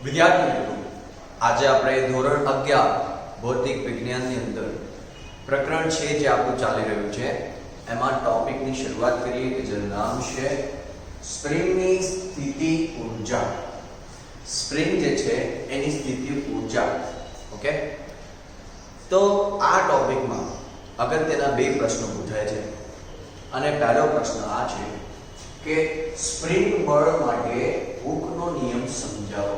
વિદ્યાર્થી મિત્રો, આજે આપણે ધોરણ 11 ભૌતિક વિજ્ઞાનની અંદર પ્રકરણ છે જે આપણું ચાલી રહ્યું છે એમાં ટોપિકની શરૂઆત કરીએ કે જેનું નામ છે સ્પ્રિંગની સ્થિતિ ઊર્જા. સ્પ્રિંગ જે છે એની સ્થિતિ ઊર્જા. ઓકે, તો આ ટોપિકમાં અગત્યના બે પ્રશ્નો પૂછાય છે અને પહેલો પ્રશ્ન આ છે કે સ્પ્રિંગ બળ માટે હૂકનો નિયમ સમજાવો.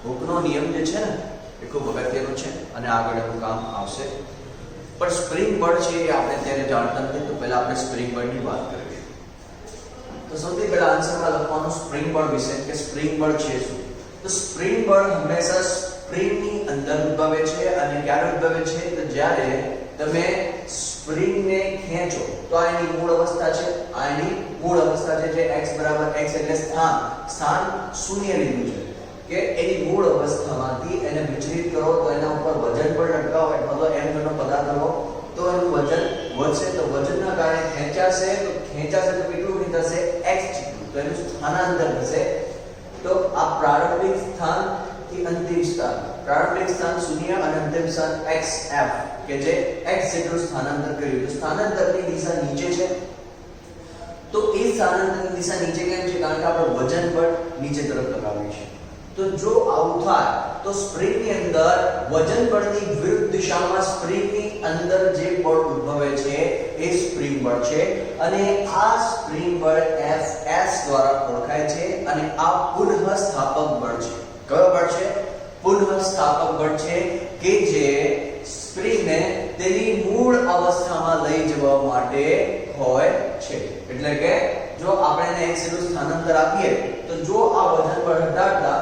હૂકનો નિયમ જે છે ને એ ખૂબ અગત્યનો છે અને આગળ એનું કામ આવશે. પણ સ્પ્રિંગ બળ છે એ આપણે ત્યારે જાણતા નથી, તો પહેલા આપણે સ્પ્રિંગ બળની વાત કરીએ. તો સૌથી પહેલા આન્સરમાં લખવાનું સ્પ્રિંગ બળ વિશે કે સ્પ્રિંગ બળ છે શું. તો સ્પ્રિંગ બળ હંમેશા સ્પ્રિંગની અંદર ઉદ્ભવે છે અને ક્યારે ઉદ્ભવે છે તો જ્યારે તમે સ્પ્રિંગને ખેંચો. તો આ એની મૂળ અવસ્થા છે. આ એની મૂળ અવસ્થા છે જે x x એટલે સ્થાન શૂન્ય લીધું છે કે એની મૂળ અવસ્થામાંથી એને વિચલિત કરો તો એના ઉપર વજન પણ લટકાવો અથવા તો m ઘનનો પદાર્થ લો તો એનું વજન વધશે. તો વજનના કારણે ખેંચાશે તો કેટલું થશે x જેટલું. તો એનું સ્થાનાંતર થશે. તો આ પ્રારંભિક સ્થાન થી અંતિમ સ્થાન, પ્રારંભિક સ્થાન શૂન્ય અને અંતિમ સ્થાન xf કે જે x જેટલું સ્થાનાંતર કર્યું. તો સ્થાનાંતરની દિશા નીચે છે. તો એ સ્થાનાંતરની દિશા નીચે કેમ છે? કારણ કે આપણે વજન બળ નીચે તરફ લગાવીએ છીએ. તો જો આવું થાય તો સ્પ્રિંગની અંદર વજન બળની વિરુદ્ધ દિશામાં સ્પ્રિંગની અંદર જે બળ ઉદ્ભવે છે એ સ્પ્રિંગ બળ છે અને આ સ્પ્રિંગ બળ Fs દ્વારા ઓળખાય છે અને આ પુનઃસ્થાપક બળ છે. કયો બળ છે? પુનઃસ્થાપક બળ છે કે જે સ્પ્રિંગને તેની મૂળ અવસ્થામાં લઈ જવા માટે હોય છે. એટલે કે જો આપણે એને x જેટલું સ્થાનાંતર આપીએ તો જો આ વજન બળ હટાવતા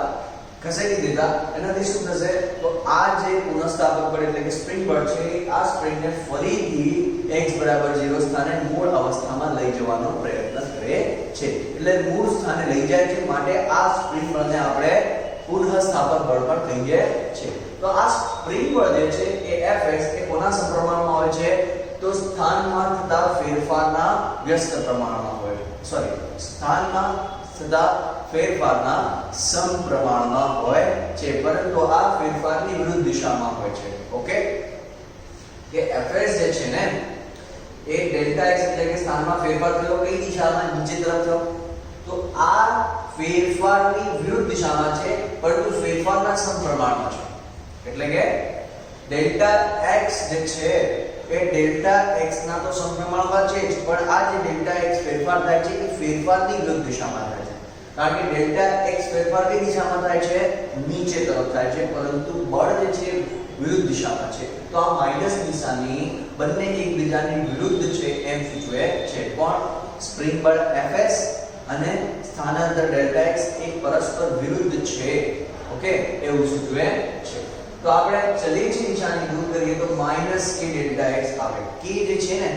ખસેડી દેતા એનાથી શું થશે? તો આ જે પુનઃસ્થાપક બળ એટલે કે સ્પ્રિંગ બળ છે આ સ્પ્રિંગને ફરીથી x 0 સ્થાને મૂળ અવસ્થામાં લઈ જવાનો પ્રયત્ન કરે છે. એટલે મૂળ સ્થાને લઈ જાય છે માટે આ સ્પ્રિંગ બળને આપણે પુનઃસ્થાપક બળ પણ કહીએ છીએ. તો આ સ્પ્રિંગ બળ જે છે એ Fx એ કોના સમપ્રમાણમાં હોય છે? તો સ્થાનમાં થતા ફેરફારના વ્યસ્ત પ્રમાણમાં હોય. સ્થાનમાં થતા ફેરફારના સમપ્રમાણમાં હોય છે, પરંતુ આ ફેરફારની વિરુદ્ધ દિશામાં હોય છે. ઓકે, કે Fs જે છે ને એ ડેલ્ટા x એટલે કે સ્થાનમાં ફેરફાર થયો કઈ દિશામાં? નીચે તરફ થયો. તો આ ફેરફારની વિરુદ્ધ દિશામાં છે પરંતુ ફેરફારના સમપ્રમાણમાં છે. એટલે કે ડેલ્ટા x જે છે એ ડેલ્ટા x ના તો સમપ્રમાણમાં છે જ, પણ આ જે ડેલ્ટા x ફેરફાર થાય છે એ ફેરફારની વિરુદ્ધ દિશામાં થાય છે. કારણ કે ડેલ્ટા x ફેરફાર કઈ દિશામાં થાય છે? નીચે તરફ થાય છે, પરંતુ બળ જે છે વિરુદ્ધ દિશામાં છે. તો આ માઈનસ નિશાની બંને એકબીજાની વિરુદ્ધ છે એમ સૂચવે છે. પણ સ્પ્રિંગ બળ Fs અને સ્થાનાંતર ડેલ્ટા x એક પરસ્પર વિરુદ્ધ છે. ઓકે, એવું સૂચવે છે. તો આપણે ચલિત નિશાની દૂર કરીએ તો માઈનસ k ડેલ્ટા x આવે. k જે છે ને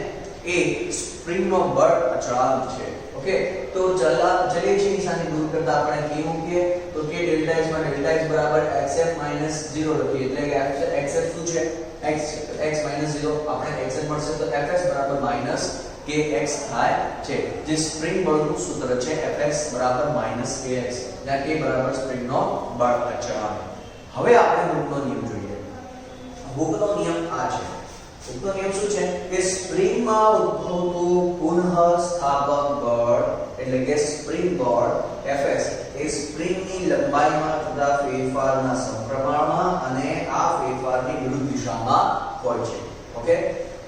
એ સ્પ્રિંગનો બળ અચળાંક છે. ઓકે, તો ચલિત નિશાની દૂર કરતા આપણે k મૂકીએ તો k ડેલ્ટા x માં ડેલ્ટા x બરાબર xf 0 લખીએ. એટલે કે xf શું છે? x 0 આપણે xf મળશે તો fs બરાબર kx થાય છે. જે સ્પ્રિંગ બળનું સૂત્ર છે fx બરાબર kx, જ્યાં k બરાબર સ્પ્રિંગનો બળ અચળાંક. હવે આપણે હૂકનો નિયમ જોઈએ. હૂકનો નિયમ આ છે. હૂકનો નિયમ શું છે? કે સ્પ્રિંગમાં ઉદ્ભવતું પુનઃસ્થાપક બળ એટલે કે સ્પ્રિંગ બળ Fs એ સ્પ્રિંગની લંબાઈમાં થતા ફેરફારના સમપ્રમાણમાં અને આ ફેરફારની વિરુદ્ધ દિશામાં હોય છે. ઓકે,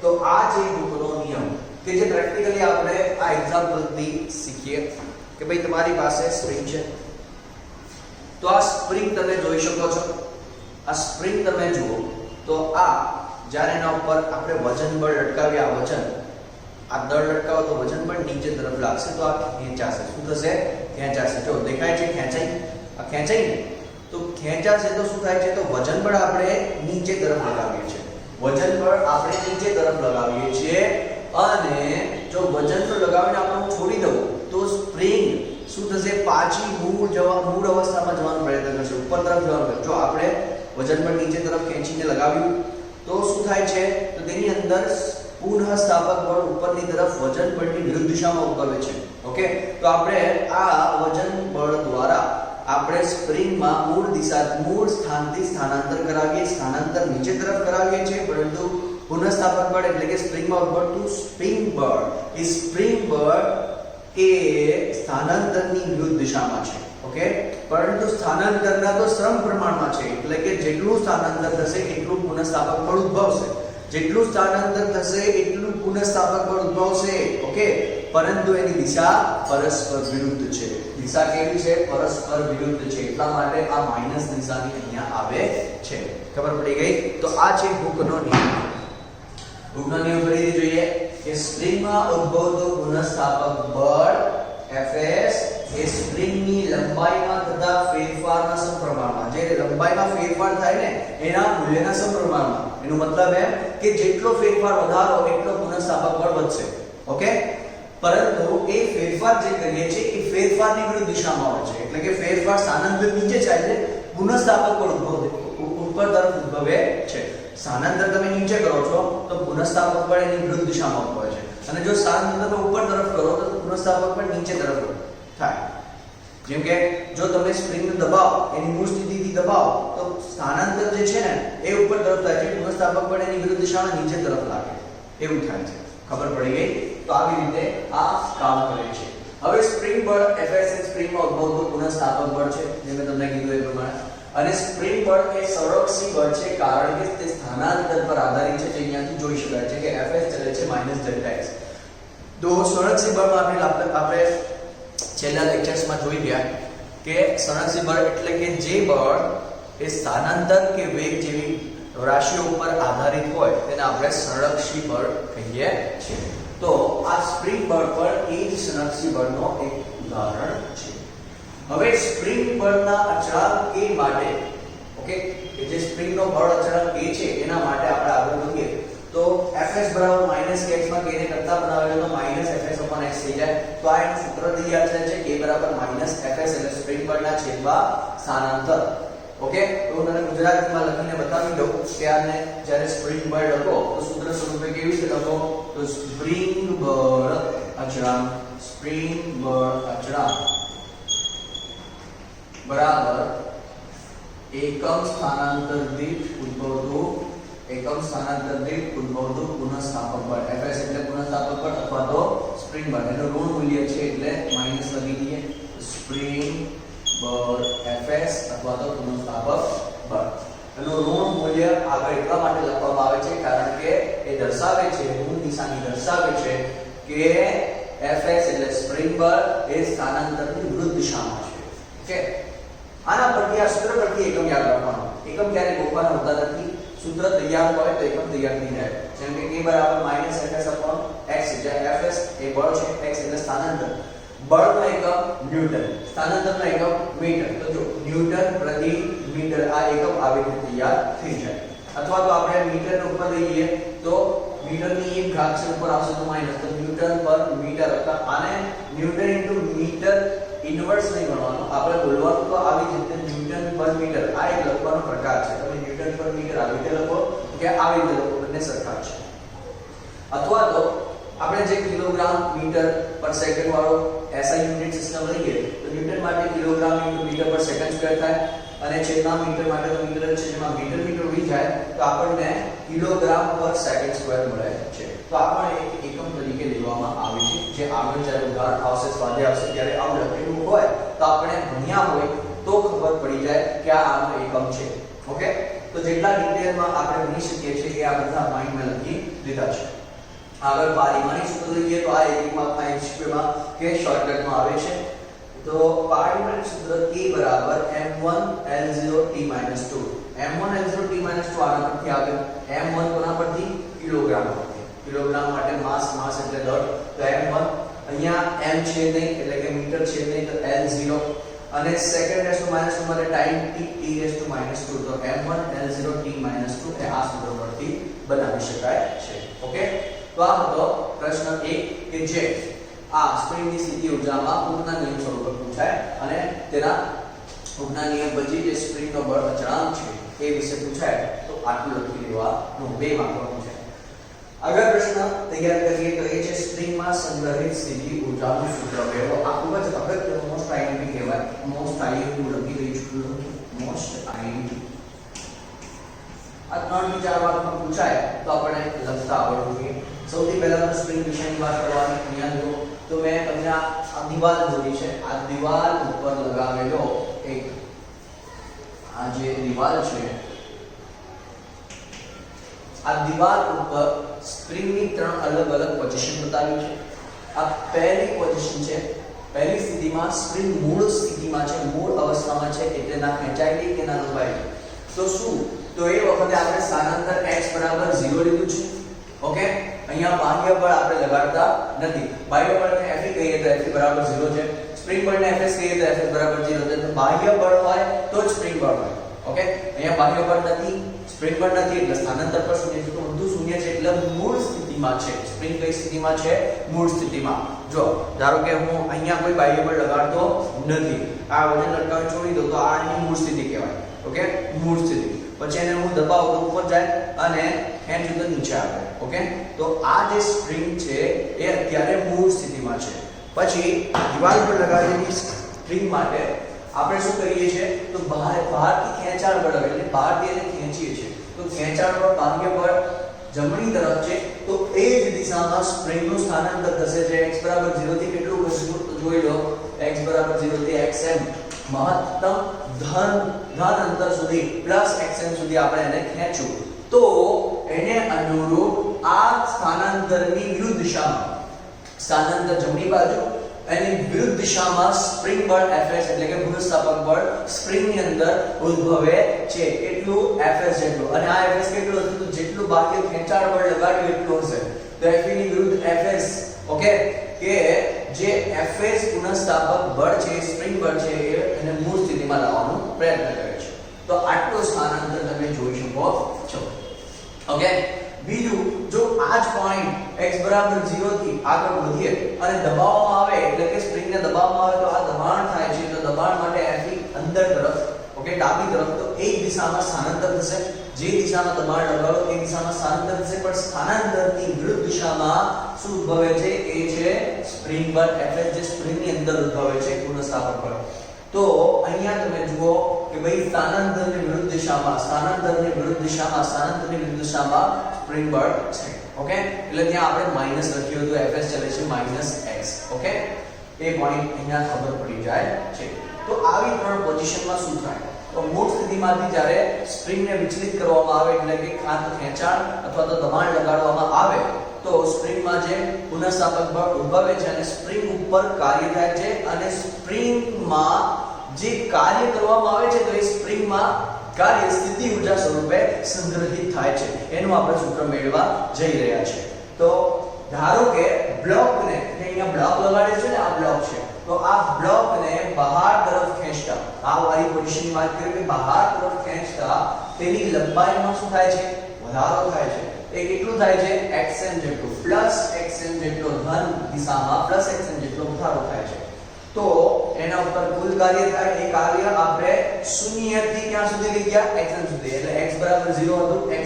તો આ જે હૂકનો નિયમ કે જે પ્રેક્ટિકલી આપણે આ એક્ઝામ્પલથી શીખીએ કે ભાઈ તમારી પાસે સ્પ્રિંગ છે. તો આ સ્પ્રિંગ તમે જોઈ શકો છો. આ સ્પ્રિંગ તમે જુઓ તો આ જ્યારે એના ઉપર આપણે વજન બળ લટકાવીએ, આ વજન આ દળ લટકાવો તો વજન બળ નીચે તરફ લાગશે તો આ ખેંચાશે. શું થશે? ખેંચાશે. જો દેખાય છે ખેંચાઈ? આ ખેંચાઈ ને તો ખેંચાશે તો શું થાય છે? તો વજન બળ આપણે નીચે તરફ લગાવીએ છીએ. વજન બળ આપણે નીચે તરફ લગાવીએ છીએ અને જો વજન બળ લગાવીને આપણે છોડી દઉં તો સ્પ્રિંગ શું થશે? પાછી મૂળ અવસ્થામાં જવાનો પ્રયત્ન કરશે, ઉપર તરફ જવાનો. જો આપણે વજન બળ નીચે તરફ ખેંચીને લગાવ્યું તો શું થાય છે? તો તેની અંદર પુનઃસ્થાપક બળ ઉપરની તરફ વજન બળની વિરુદ્ધ દિશામાં ઉદ્ભવે છે. ઓકે, તો આપણે આ વજન બળ દ્વારા આપણે સ્પ્રિંગમાં મૂળ સ્થાનથી સ્થાનાંતર કરાવીએ, સ્થાનાંતર નીચે તરફ કરાવીએ છીએ, પરંતુ પુનઃસ્થાપક બળ એટલે કે સ્પ્રિંગમાં ઉદ્ભવતું સ્પ્રિંગ બળ, એ સ્પ્રિંગ બળ એ સ્થાનાંતરની વિરુદ્ધ દિશામાં છે. ઓકે, પરંતુ સ્થાનાંતરના તો શ્રમ પ્રમાણમાં છે, એટલે કે જેટલું સ્થાનાંતર થશે એટલું પુનઃસ્થાપક બળ ઉદ્ભવશે, જેટલું સ્થાનાંતર થશે એટલું પુનઃસ્થાપક બળ ઉદ્ભવશે. ઓકે, પરંતુ એની દિશા પરસ્પર વિરુદ્ધ છે. દિશા કેવી છે? પરસ્પર વિરુદ્ધ છે. એટલા માટે આ માઈનસ નિશાની અહીંયા આવે છે. ખબર પડી ગઈ? તો આ છે હૂકનો નિયમ. હૂકનો નિયમ ફરીથી જોઈએ કે સ્પ્રિંગમાં ઉદ્ભવતું પુનઃસ્થાપક બળ Fs એ સ્પ્રિંગની લંબાઈમાં થતા ફેરફારના સમપ્રમાણમાં, જે લંબાઈમાં ફેરફાર થાય ને એના મૂલ્યના સમપ્રમાણમાં. એનો મતલબ એમ કે જેટલો ફેરફાર વધારો એટલો પુનઃસ્થાપક બળ વધશે. ઓકે, પરંતુ એ ફેરફાર જે કરીએ છીએ એ ફેરફારની વિરુદ્ધ દિશામાં હોય છે, એટલે કે ફેરફાર સ્થાનાંતર નીચે જાય છે, પુનઃસ્થાપક બળ ઉપર તરફ ઉદ્ભવે છે. સ્થાનાંતર તમે નીચે કરો છો તો પુનઃસ્થાપક બળ એની વિરુદ્ધ દિશામાં ઉદ્ભવે છે, અને જો સ્થાનાંતર તમે ઉપર તરફ કરો તો પુનઃસ્થાપક બળ નીચે તરફ થાય. જેમ કે જો તમે સ્પ્રિંગને દબાવો, એની મૂળ સ્થિતિથી દબાવો તો સ્થાનાંતર જે છે ને એ ઉપર તરફ થાય છે, પુનઃસ્થાપક બળ એની વિરુદ્ધ દિશામાં નીચે તરફ લાગે, એવું થાય છે. ખબર પડી ગઈ? તો આવી રીતે આ કામ કરે છે. હવે સ્પ્રિંગ બળ Fs એ સ્પ્રિંગમાં ઉદ્ભવતું પુનઃસ્થાપક બળ છે, જે મેં તમને કીધું એ પ્રમાણે. અને સ્પ્રિંગ બળ એ સંરક્ષી બળ છે, કારણ કે તે સ્થાનાંતર પર આધારિત છે, જે અહીંયાથી જોઈ શકાય છે કે Fs ચલે છે -Δx. તો સંરક્ષી બળમાં આપણે છેલ્લા લેક્ચર્સમાં જોઈ ગયા કે સંરક્ષી બળ એટલે કે જે બળ એ સ્થાનાંતર કે વેગ જેવી રાશિઓ ઉપર આધારિત હોય તેને આપણે સંરક્ષી બળ કહીએ છીએ. તો આ સ્પ્રિંગ બળ પર એ જ સંરક્ષી બળનો એક ઉદાહરણ છે. હવે સ્પ્રિંગ બળના અચળાંક k માટે, ઓકે, કે જે સ્પ્રિંગનો બળ અચળાંક k છે એના માટે આપણે આગળ જોઈએ તો Fs બરાબર -kx માં k ને કરતા બનાવેલો તો -Fs/x થઈ જાય. તો આ એનું સૂત્ર તૈયાર થાય છે, k બરાબર -Fs એટલે સ્પ્રિંગ બળના છેદમાં સ્થાનાંતર. ઓકે, તો હું તમને ગુજરાતીમાં લખીને બતાવી દઉં કે આને જ્યારે સ્પ્રિંગ બળ લખો તો સૂત્ર સ્વરૂપે કેવી રીતે લખો? તો સ્પ્રિંગ બળ અચળાંક બરાબર એકમ સ્થાનાંતર દીઠ ઉદ્ભવતું પુનઃસ્થાપક બળ. Fs એટલે પુનઃસ્થાપક બળ અથવા તો સ્પ્રિંગ બળ. એનું ઋણ મૂલ્ય છે એટલે માઈનસ લખી દઈએ. સ્પ્રિંગ બળ Fs અથવા તો પુનઃસ્થાપક બળ. એનું ઋણ મૂલ્ય આગળ એટલા માટે લખવામાં આવે છે કારણ કે એ દર્શાવે છે, ઋણ નિશાની દર્શાવે છે કે Fs એટલે સ્પ્રિંગ બળ એ સ્થાનાંતરની વિરુદ્ધ દિશામાં છે. ઓકે, આના પરથી આ સૂત્ર પરથી એકમ યાદ રાખવાનો. એકમ ક્યારે ગોખવાના હોતા નથી, સૂત્ર તૈયાર હોય તો એકમ તૈયાર થઈ જાય. જેમ કે k બરાબર -Fs/x, જ્યાં Fs એ બળ છે, x એટલે સ્થાનાંતર. બળનો એકમ ન્યૂટન, સ્થાનાંતરનો એકમ મીટર. તો જો ન્યૂટન પ્રતિ મીટર આ એકમ આવી રીતે તૈયાર થઈ જાય. અથવા તો આપણે મીટરને ઉપર લઈએ તો મીટરની એક ઘાત છે ઉપર આવશે તો માઈનસ, તો ન્યૂટન પર મીટર. અથવા આને ન્યૂટન ઇન્ટુ મીટર ઇન્વર્સ નહીં ગણવાનું, આપણે બોલવાનું તો આવી રીતે ન્યૂટન પર મીટર. આ એક લખવાનો પ્રકાર છે. તમે ન્યૂટન પર મીટર આવી રીતે લખો કે આવી રીતે લખો, બંને સરખા છે. અથવા તો આપણે જે કિલોગ્રામ મીટર પર સેકન્ડ વાળો SI યુનિટ સિસ્ટમ લઈએ તો ન્યૂટન માટે કિલોગ્રામ ઇન્ટુ મીટર પર સેકન્ડ સ્ક્વેર થાય, અને છેદમાં મીટર માટે તો મીટર છે, જેમાં મીટર ઉડી જાય તો આપણને કિલોગ્રામ પર સેકન્ડ સ્ક્વેર મળે છે. તો આ પણ એક એકમ તરીકે લેવામાં આવે છે, જે આગળ જ્યારે ઉદાહરણ આવશે, સ્વાધ્યાય આવશે ત્યારે આવું લખેલું હોય તો આપણે ભણ્યા હોય તો ખબર પડી જાય કે આ આનો એકમ છે. ઓકે, તો જેટલા ડિટેલમાં આપણે ભણી શકીએ છીએ એ આ બધા માઇન્ડમાં લખી લીધા છે. આગળ પારિમાણિક સૂત્ર લઈએ તો આ એકમાં HPમાં કે શોર્ટકટમાં આવે છે. તો પારિમાણિક સૂત્ર k બરાબર m1L0T-2. m1L0T-2 આના પરથી આવે. m1 કોના પરથી? કિલોગ્રામ પરથી. કિલોગ્રામ માટે માસ એટલે દળ. તો m1 અહીંયા m છે નહીં એટલે કે મીટર છે નહીં, તો L0 અને સેકન્ડ રેસ ટુ માઈનસ 2 માટે time t raise to minus 2. તો m1 L0T-2 એ આ સૂત્ર પરથી બનાવી શકાય છે. ઓકે, તો આ હતો પ્રશ્ન 1 કે જે આ સ્પ્રિંગની સ્થિતિ ઊર્જામાં હૂકના નિયમ સ્વરૂપે પૂછાય, અને તેના હૂકના નિયમ પછી જે સ્પ્રિંગનો બળ અચળાંક છે એ વિશે પૂછાય તો આટલું લખી દેવાનું. 2 માર્કમાં પૂછાય. આગળ પ્રશ્ન તૈયાર કરીએ તો એ છે સ્પ્રિંગમાં સંગ્રહિત સ્થિતિ ઊર્જાનું સૂત્ર મેળવો. આ ખૂબ જ અગત્યનું મોસ્ટ આઈએમપી કહેવાય. મોસ્ટ આઈએમપી હું લખી દઈ છું. મોસ્ટ આઈએમપી આ 3 થી 4 માર્કમાં પૂછાય તો આપણે લખતા આવડવું જોઈએ. સૌથી પહેલા તો સ્પ્રિંગ વિશેની વાત કરવાની. અહીંયા જો તો મેં તમને આ દીવાલ દોરી છે. આ દીવાલ ઉપર લગાવેલો એક આ જે દીવાલ છે, આ દીવાલ ઉપર સ્પ્રિંગની 3 અલગ અલગ પોઝિશન બતાવી છે. આ પહેલી પોઝિશન છે. પહેલી સ્થિતિમાં સ્પ્રિંગ મૂળ સ્થિતિમાં છે, મૂળ અવસ્થામાં છે, એટલે ના ખેંચાય કે ના દબાય. તો શું? તો એ વખતે આપણે સ્થાનાંતર x 0 લીધું છે. ઓકે, અહીંયા બાહ્ય બળ આપણે લગાડતા નથી. બાહ્ય બળને F કહીએ તો F 0 છે. સ્પ્રિંગ બળને Fs કહીએ તો Fs 0 છે. તો બાહ્ય બળ હોય તો જ સ્પ્રિંગ બળ હોય. ઓકે, અહીંયા બાહ્ય બળ નથી, સ્પ્રિંગ બળ નથી, એટલે સ્થાનાંતર પર શૂન્ય છે. તો બધું શૂન્ય છે એટલે મૂળ સ્થિતિમાં છે. સ્પ્રિંગ કઈ સ્થિતિમાં છે? મૂળ સ્થિતિમાં. જો ધારો કે હું અહીંયા કોઈ બાહ્ય બળ લગાડતો નથી, આ વજન લટકાવી છોડી દઉં તો આ એની મૂળ સ્થિતિ કહેવાય. ઓકે, મૂળ સ્થિતિ. પછી એને હું દબાવું તો ઉપર જાય અને ખેંચું તો નીચે આવે. ઓકે, તો આ જે સ્પ્રિંગ છે એ અત્યારે મૂળ સ્થિતિમાં છે. પછી દિવાલ પર લગાવેલી સ્પ્રિંગ માટે આપણે શું કરીએ છીએ? તો બહારથી ખેંચાણ બળ આવે, એટલે બહારથી એને ખેંચીએ છીએ. તો ખેંચાણ બળ બાહ્ય બળ જમણી તરફ છે, તો એ જ દિશામાં સ્પ્રિંગનું સ્થાનાંતર થશે. જે x 0 થી કેટલું ખસવું તો જોઈ લો. x 0 થી xm મહત્તમ ધન અંતર સુધી પ્લસ xm સુધી આપણે એને ખેંચું તો એને અનુરૂપ આ સ્થાનાંતરની વિરુદ્ધ દિશામાં, સ્થાનાંતર જમણી બાજુ એની વિરુદ્ધ દિશામાં સ્પ્રિંગ બળ Fs એટલે કે પુનઃસ્થાપક બળ સ્પ્રિંગની અંદર ઉદ્ભવે છે. કેટલું? Fs જેટલું. અને આ Fs કેટલું હશે? તો જેટલું બાહ્ય ખેંચાણ બળ લગાડ્યું એટલું હશે. તો Fe ની વિરુદ્ધ Fs. ઓકે, કે જે Fs પુનઃસ્થાપક બળ છે, સ્પ્રિંગ બળ છે, એને મૂળ સ્થિતિમાં લાવવાનો પ્રયત્ન કરે છે. તો આટલું સ્થાનાંતર તમે જોઈ શકો છો. ઓકે, બીજું, જો આ જ પોઈન્ટ x 0 થી આગળ વધીએ અને દબાવવામાં આવે, એટલે કે સ્પ્રિંગને દબાવવામાં આવે તો આ દબાણ થાય છે. તો દબાણ માટે Fe અંદર તરફ, ઓકે, ડાબી તરફ, તો એક દિશામાં સ્થાનાંતર થશે. જે દિશામાં દબાણ લગાડો એ દિશામાં સ્થાનાંતર થશે, પણ સ્થાનાંતરની વિરુદ્ધ દિશામાં શું ઉદ્ભવે છે? એ છે સ્પ્રિંગ બળ Fs, જે સ્પ્રિંગની અંદર ઉદ્ભવે છે, પુનઃસ્થાપક બળ. તો અહીંયા તમે જુઓ કે ભાઈ સ્થાનાંતરની વિરુદ્ધ દિશામાં સ્પ્રિંગ બળ છે. ઓકે, એટલે ત્યાં આપણે માઈનસ લખ્યું હતું, Fs ચલે છે -x. ઓકે, એ પોઈન્ટ અહીંયા ખબર પડી જાય છે. તો આવી 3 પોઝિશનમાં શું થાય? તો મૂળ સ્થિતિમાંથી જ્યારે સ્પ્રિંગને વિચલિત કરવામાં આવે, એટલે કે કાં તો ખેંચાણ અથવા તો દબાણ લગાડવામાં આવે, તો સ્પ્રિંગમાં જે પુનઃસ્થાપક બળ ઉદ્ભવે છે અને સ્પ્રિંગ ઉપર કાર્ય થાય છે, અને સ્પ્રિંગમાં જે કાર્ય કરવામાં આવે છે તો એ સ્પ્રિંગમાં કાર્ય સ્થિતિ ઊર્જા સ્વરૂપે સંગ્રહિત થાય છે. એનું આપણે સૂત્ર મેળવવા જઈ રહ્યા છીએ. તો ધારો કે બ્લોકને, અહીંયા બ્લોક લગાડે છે ને, આ બ્લોક છે, તો આ બ્લોકને બહાર તરફ ખેંચતા, આ વાળી પોઝિશનની વાત કરીએ કે બહાર તરફ ખેંચતા તેની લંબાઈમાં શું થાય છે? વધારો થાય છે. એ કેટલું થાય છે? xm જેટલું, પ્લસ xm જેટલો ધન દિશામાં પ્લસ xm જેટલો વધારો થાય છે. તો એના ઉપર કુલ કાર્ય થાય. એ કાર્ય આપણે 0 થી ક્યાં સુધી લઈ ગયા? xm સુધી. એટલે x 0 હતું, x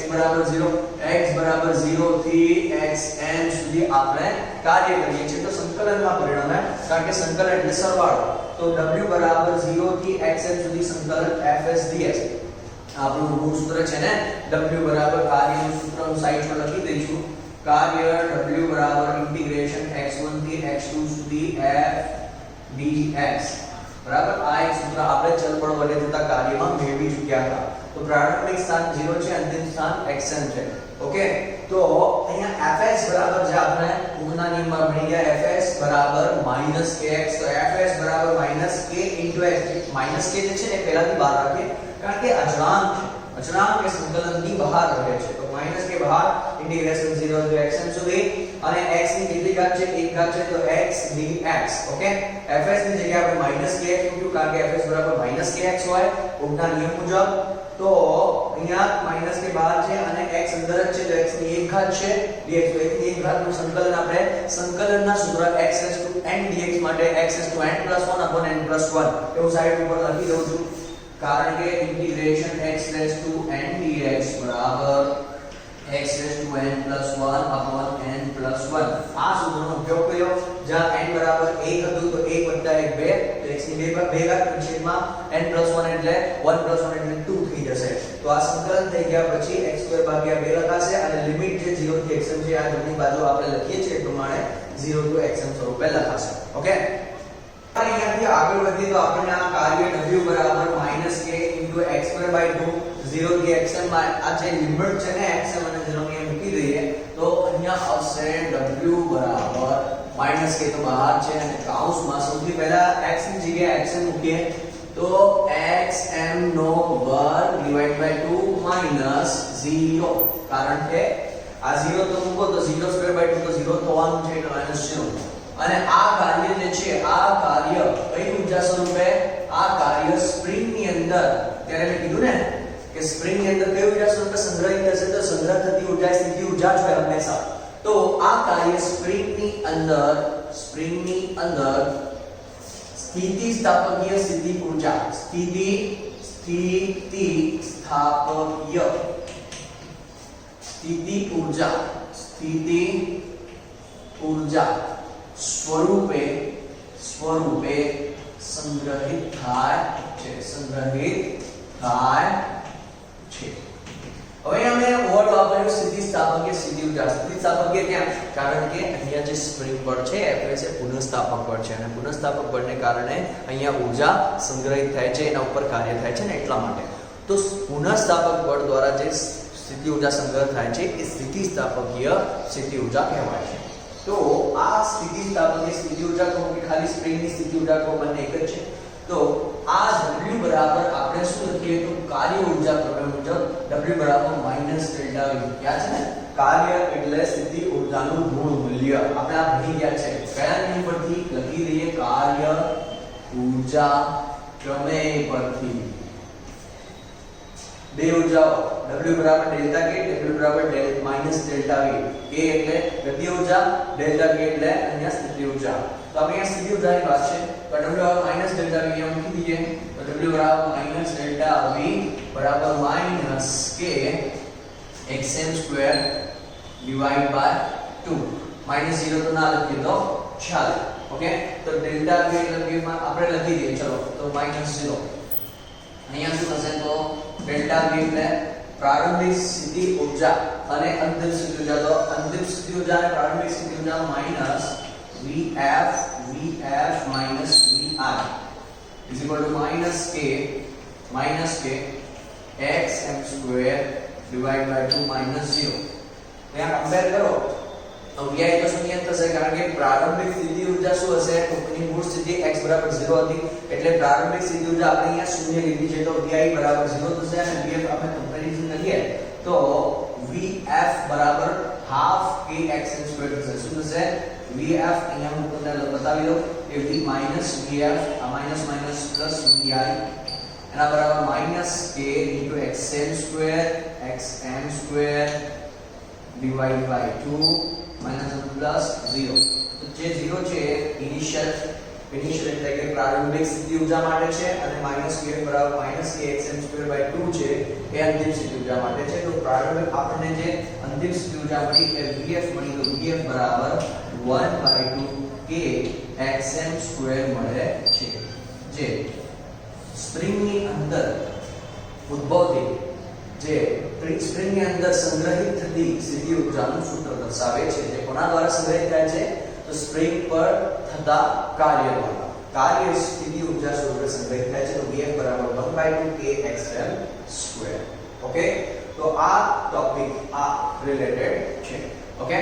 0 થી xm સુધી આપણે કાર્ય કરીએ છીએ. તો સંકલનમાં પરિણમે, કારણ કે સંકલન એટલે સરવાળો. તો w 0 થી xm સુધી સંકલન Fs ds. આપણું મૂળ સૂત્ર છે ને, w કાર્યનું સૂત્ર હું સાઈડ પર લખી દઈશું. કાર્ય w ઇન્ટિગ્રેશન x1 થી x2 સુધી f dx બરાબર. આ એક સૂત્ર આપણે ચલ બળ વડે થતા કાર્યમાં મેળવી ચૂક્યા હતા. તો પ્રારંભિક સ્થાન 0 છે, અંતિમ સ્થાન xn છે. ઓકે, તો અહીંયા Fs બરાબર જે આપણે ઉમના નિયમમાં ભણી ગયા, Fs -kx. તો Fs -k x. -k જે છે ને પહેલાથી બહાર રાખીએ, કારણ કે અચળાંક છે, અચળાંક એ સંકલનની બહાર રહે છે. તો -k બહાર, ઇન્ટિગ્રેશન 0 થી xn સુધી, અને x ની કેટલી ઘાત છે? 1 ઘાત છે, તો x dx. ઓકે, Fs ની જગ્યાએ આપણે -kx મૂક્યું, કારણ કે Fs -kx હોય ઓહમના નિયમ મુજબ. તો અહીંયા -k બહાર છે અને x અંદર જ છે, તો x ની 1 ઘાત છે, dx. તો x ની 1 ઘાત નું સંકલન આપણે સંકલનના સૂત્ર x(n) dx માટે x(n+1/n+1) એવું સાઈડ ઉપર લખી દઉં છું, કારણ કે ઇન્ટિગ્રેશન x(n) dx બરાબર x raised to n plus 1 upon n plus 1 આ સૂત્રનો ઉપયોગ કર્યો જ્યાં n બરાબર 1 હતું તો 1 + 1 2 તો x ની 2 ઘાત છેદમાં n plus 1 એટલે 1 plus 1 એટલે 2 થઈ જશે તો આ સંકલન થઈ ગયા પછી x² ભાગ્યા 2 લખાશે અને લિમિટ જે 0 થી xm છે આ જમણી બાજુ આપણે લખીએ છીએ એ પ્રમાણે 0 to xm સ્વરૂપે લખાશે ઓકે અહીંયાથી આગળ વધીએ તો આપણને આ કાર્ય w બરાબર -k * x²/2 0 થી xm આ જે લિમિટ છે ને xm અને 0 ની મૂકી દઈએ તો અહીંયા આવશે w બરાબર -k તો બહાર છે અને કૌંસમાં સૌથી પહેલા x ની જગ્યાએ xm મૂકીએ તો xm નો વર્ગ / 2 -0 કારણ કે આ 0 તો મૂકો તો 0²/2 તો 0 થવાનું છે એટલે -0 અને આ કાર્ય જે છે આ કાર્ય કઈ ઊર્જા સ્વરૂપે આ કાર્ય સ્પ્રિંગ ની અંદર ત્યારે મેં કીધું ને કે સ્પ્રિંગ ની અંદર કઈ ઊર્જા સ્વરૂપે સંગ્રહિત થશે તો સંગ્રહ થતી ઊર્જા સ્થિતિ ઊર્જા છે હંમેશા તો આ કાર્ય સ્પ્રિંગ ની અંદર સ્થિતિસ્થાપકીય સ્થિતિ ઊર્જા સ્થિતિ ઊર્જા સ્વરૂપે સંગ્રહિત થાય છે હવે અમે વર્ડ વાપર્યો સ્થિતિસ્થાપકીય સ્થિતિ ઊર્જા સ્થિતિસ્થાપકીય ક્યાં કારણ કે અહીંયા જે સ્પ્રિંગ બળ છે એ છે પુનઃસ્થાપક બળ છે અને પુનઃસ્થાપક બળને કારણે અહીંયા ઊર્જા સંગ્રહિત થાય છે એના ઉપર કાર્ય થાય છે ને એટલા માટે તો પુનઃસ્થાપક બળ દ્વારા જે સ્થિતિ ઊર્જા સંગ્રહ થાય છે એ સ્થિતિસ્થાપકીય સ્થિતિ ઊર્જા કહેવાય છે તો આ સ્થિતિસ્થાપકીય સ્થિતિ ઊર્જા કહો કે ખાલી સ્પ્રિંગ ની સ્થિતિ ઊર્જા કહો બંને એક જ છે તો આ w બરાબર આપણે શું લખીએ તો કાર્ય ઊર્જા પ્રમેય મુજબ w બરાબર -Δv ક્યાં છે ને કાર્ય એટલે સ્થિતિ ઊર્જાનું ઋણ મૂલ્ય આપણે આ ભણી ગયા છે કયા નિયમ પરથી લખી દઈએ કાર્ય ઊર્જા પ્રમેય પરથી બે ઊર્જાઓ w બરાબર ડેલ્ટા k w બરાબર -Δv k એટલે ગતિ ઊર્જા ડેલ્ટા k એટલે અહીંયા સ્થિતિ ઊર્જા તો આપણે અહીંયા સ્થિતિ ઊર્જાની વાત છે તો w બરાબર -Δv અહીંયા મૂકી દઈએ તો w બરાબર -Δv બરાબર -k xm² / 2 -0 તો ના લખીએ તો ચાલે ઓકે તો ડેલ્ટા v એટલે આપણે લખી દઈએ ચલો તો -0 અહીંયા શું થશે તો ડેલ્ટા v એટલે પ્રારંભિક સ્થિતિ ઊર્જા અને અંતિમ સ્થિતિ ઊર્જા તો અંતિમ સ્થિતિ ઊર્જા અને પ્રારંભિક સ્થિતિ ઊર્જા vf vi is equal to -k xm² / 2 -0 ત્યાં કમ્પેર કરો તો vi તો શૂન્ય થશે કારણ કે પ્રારંભિક સ્થિતિ ઊર્જા શું હશે તો એની મૂળ સ્થિતિ x બરાબર 0 હતી એટલે પ્રારંભિક સ્થિતિ ઊર્જા આપણે અહીંયા શૂન્ય લીધી છે તો vi બરાબર 0 થશે અને vf આપણે કમ્પેરીઝન કરીએ તો vf બરાબર half k xm² થશે શું થશે vf અહીંયા હું તમને બતાવી દઉં કે v vf આ માઈનસ માઈનસ પ્લસ vi એના બરાબર -k * xm² divided by 2 minus 1 plus 0 તો જે 0 છે ઇનિશિયલ એટલે કે પ્રારંભિક સ્થિતિ ઊર્જા માટે છે અને -k બરાબર -k xm²/2 છે એ અંતિમ સ્થિતિ ઊર્જા માટે છે તો પ્રારંભિક આપણને જે અંતિમ સ્થિતિ ઊર્જા મળી એ vf મળી તો vf બરાબર 1/2 k xm² મળે છે જે સ્પ્રિંગ ની અંદર ઉદ્ભવતી જે સ્પ્રિંગ ની અંદર સંગ્રહિત થતી સ્થિતિ ઊર્જાનું સૂત્ર દર્શાવે છે જે કોના દ્વારા સંગ્રહિત થાય છે તો સ્પ્રિંગ પર થતા કાર્ય દ્વારા કાર્ય સ્થિતિ ઊર્જા સ્વરૂપે સંગ્રહિત થાય છે તો vf બરાબર 1/2 k xm². ઓકે તો આ ટોપિક આ રિલેટેડ છે ઓકે